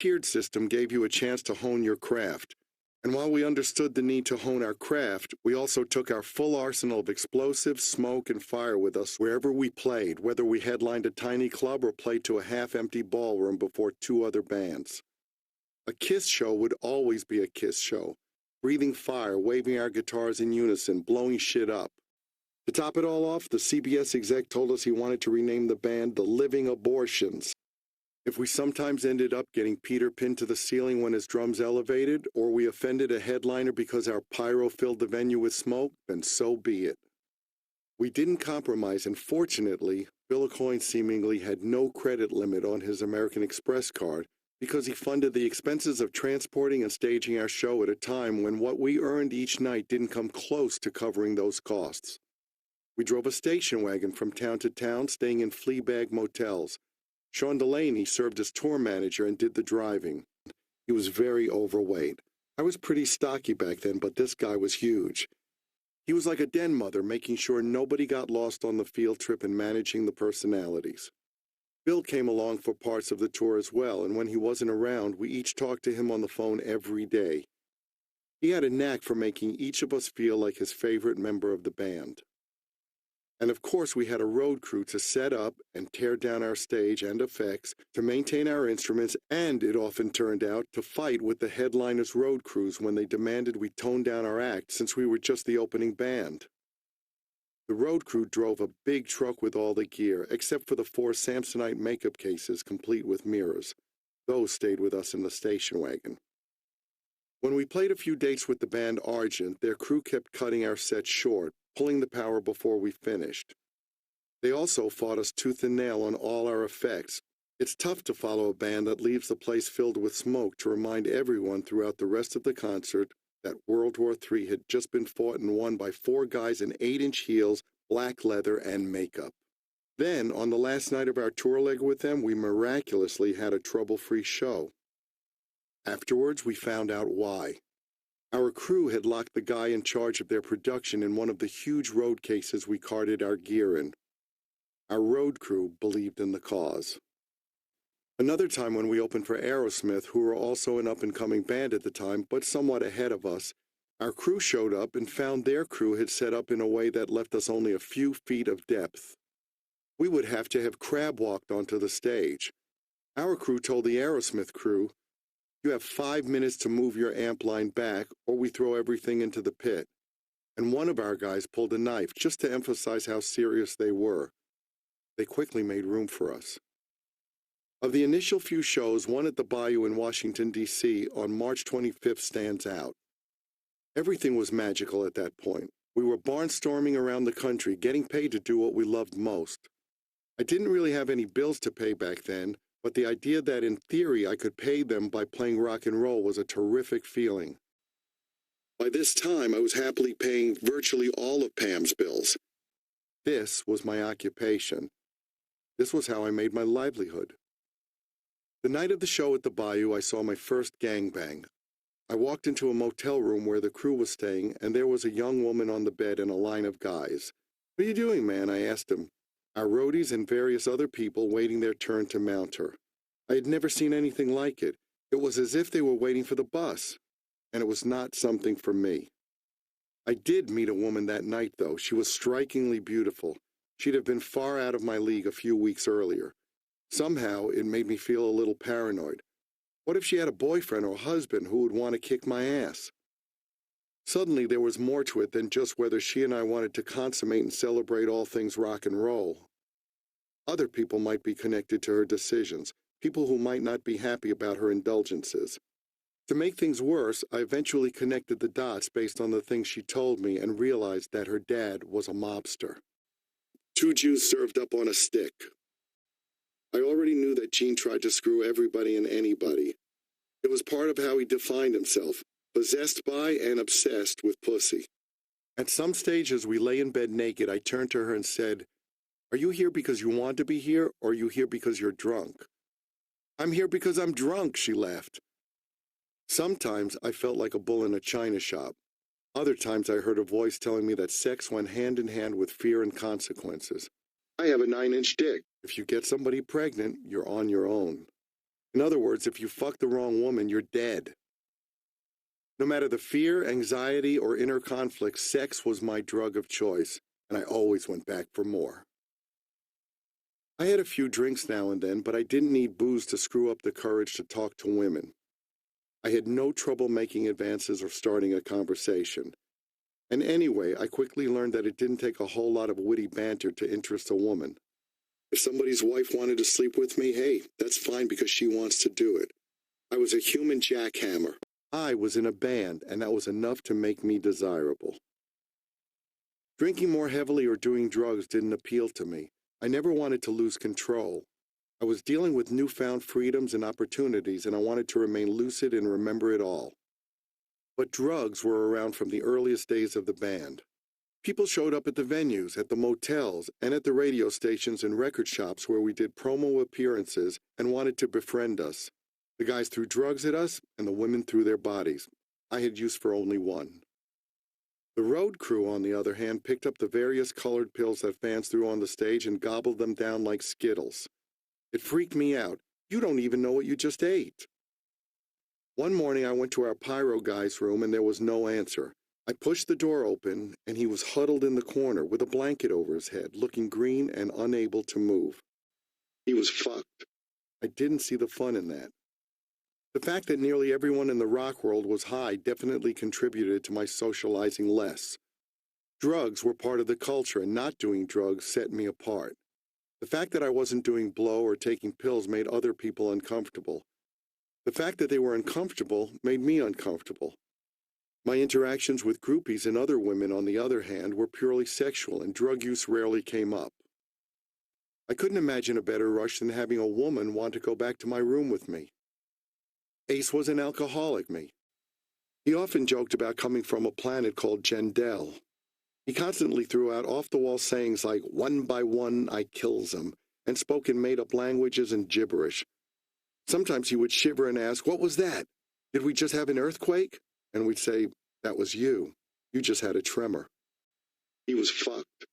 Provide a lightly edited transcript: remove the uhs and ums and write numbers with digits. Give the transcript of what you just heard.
tiered system gave you a chance to hone your craft. And while we understood the need to hone our craft, we also took our full arsenal of explosives, smoke, and fire with us wherever we played, whether we headlined a tiny club or played to a half-empty ballroom before two other bands. A Kiss show would always be a Kiss show. Breathing fire, waving our guitars in unison, blowing shit up. To top it all off, the CBS exec told us he wanted to rename the band the Living Abortions. If we sometimes ended up getting Peter pinned to the ceiling when his drums elevated, or we offended a headliner because our pyro filled the venue with smoke, then so be it. We didn't compromise, and fortunately, Bill Aucoin seemingly had no credit limit on his American Express card because he funded the expenses of transporting and staging our show at a time when what we earned each night didn't come close to covering those costs. We drove a station wagon from town to town, staying in flea-bag motels. Sean Delaney served as tour manager and did the driving. He was very overweight. I was pretty stocky back then, but this guy was huge. He was like a den mother, making sure nobody got lost on the field trip and managing the personalities. Bill came along for parts of the tour as well, and when he wasn't around, we each talked to him on the phone every day. He had a knack for making each of us feel like his favorite member of the band. And of course, we had a road crew to set up and tear down our stage and effects, to maintain our instruments, and it often turned out, to fight with the headliners' road crews when they demanded we tone down our act since we were just the opening band. The road crew drove a big truck with all the gear, except for the 4 Samsonite makeup cases complete with mirrors. Those stayed with us in the station wagon. When we played a few dates with the band Argent, their crew kept cutting our set short, pulling the power before we finished. They also fought us tooth and nail on all our effects. It's tough to follow a band that leaves the place filled with smoke to remind everyone throughout the rest of the concert that World War III had just been fought and won by 4 guys in 8-inch heels, black leather, and makeup. Then, on the last night of our tour leg with them, we miraculously had a trouble-free show. Afterwards, we found out why. Our crew had locked the guy in charge of their production in one of the huge road cases we carted our gear in. Our road crew believed in the cause. Another time when we opened for Aerosmith, who were also an up-and-coming band at the time, but somewhat ahead of us, our crew showed up and found their crew had set up in a way that left us only a few feet of depth. We would have to have crab-walked onto the stage. Our crew told the Aerosmith crew, "You have 5 minutes to move your amp line back, or we throw everything into the pit." And one of our guys pulled a knife just to emphasize how serious they were. They quickly made room for us. Of the initial few shows, one at the Bayou in Washington, D.C. on March 25th stands out. Everything was magical at that point. We were barnstorming around the country, getting paid to do what we loved most. I didn't really have any bills to pay back then, but the idea that in theory I could pay them by playing rock and roll was a terrific feeling. By this time, I was happily paying virtually all of Pam's bills. This was my occupation. This was how I made my livelihood. The night of the show at the Bayou, I saw my first gangbang. I walked into a motel room where the crew was staying, and there was a young woman on the bed and a line of guys. "What are you doing, man?" I asked him. Our roadies and various other people waiting their turn to mount her. I had never seen anything like it. It was as if they were waiting for the bus, and it was not something for me. I did meet a woman that night, though. She was strikingly beautiful. She'd have been far out of my league a few weeks earlier. Somehow, it made me feel a little paranoid. What if she had a boyfriend or husband who would want to kick my ass? Suddenly, there was more to it than just whether she and I wanted to consummate and celebrate all things rock and roll. Other people might be connected to her decisions, people who might not be happy about her indulgences. To make things worse, I eventually connected the dots based on the things she told me and realized that her dad was a mobster. 2 Jews served up on a stick. I already knew that Gene tried to screw everybody and anybody. It was part of how he defined himself, possessed by and obsessed with pussy. At some stage as we lay in bed naked, I turned to her and said, "Are you here because you want to be here, or are you here because you're drunk?" "I'm here because I'm drunk," she laughed. Sometimes I felt like a bull in a china shop. Other times I heard a voice telling me that sex went hand in hand with fear and consequences. I have a 9-inch dick. If you get somebody pregnant, you're on your own. In other words, if you fuck the wrong woman, you're dead. No matter the fear, anxiety, or inner conflict, sex was my drug of choice, and I always went back for more. I had a few drinks now and then, but I didn't need booze to screw up the courage to talk to women. I had no trouble making advances or starting a conversation. And anyway, I quickly learned that it didn't take a whole lot of witty banter to interest a woman. If somebody's wife wanted to sleep with me, hey, that's fine because she wants to do it. I was a human jackhammer. I was in a band, and that was enough to make me desirable. Drinking more heavily or doing drugs didn't appeal to me. I never wanted to lose control. I was dealing with newfound freedoms and opportunities, and I wanted to remain lucid and remember it all. But drugs were around from the earliest days of the band. People showed up at the venues, at the motels, and at the radio stations and record shops where we did promo appearances and wanted to befriend us. The guys threw drugs at us, and the women threw their bodies. I had use for only one. The road crew, on the other hand, picked up the various colored pills that fans threw on the stage and gobbled them down like Skittles. It freaked me out. You don't even know what you just ate. One morning I went to our pyro guy's room and there was no answer. I pushed the door open and he was huddled in the corner with a blanket over his head, looking green and unable to move. He was fucked. I didn't see the fun in that. The fact that nearly everyone in the rock world was high definitely contributed to my socializing less. Drugs were part of the culture, and not doing drugs set me apart. The fact that I wasn't doing blow or taking pills made other people uncomfortable. The fact that they were uncomfortable made me uncomfortable. My interactions with groupies and other women, on the other hand, were purely sexual, and drug use rarely came up. I couldn't imagine a better rush than having a woman want to go back to my room with me. Ace was an alcoholic, me. He often joked about coming from a planet called Jendel. He constantly threw out off-the-wall sayings like, "One by one, I kills 'em," and spoke in made-up languages and gibberish. Sometimes he would shiver and ask, "What was that? Did we just have an earthquake?" And we'd say, "That was you. You just had a tremor." He was fucked.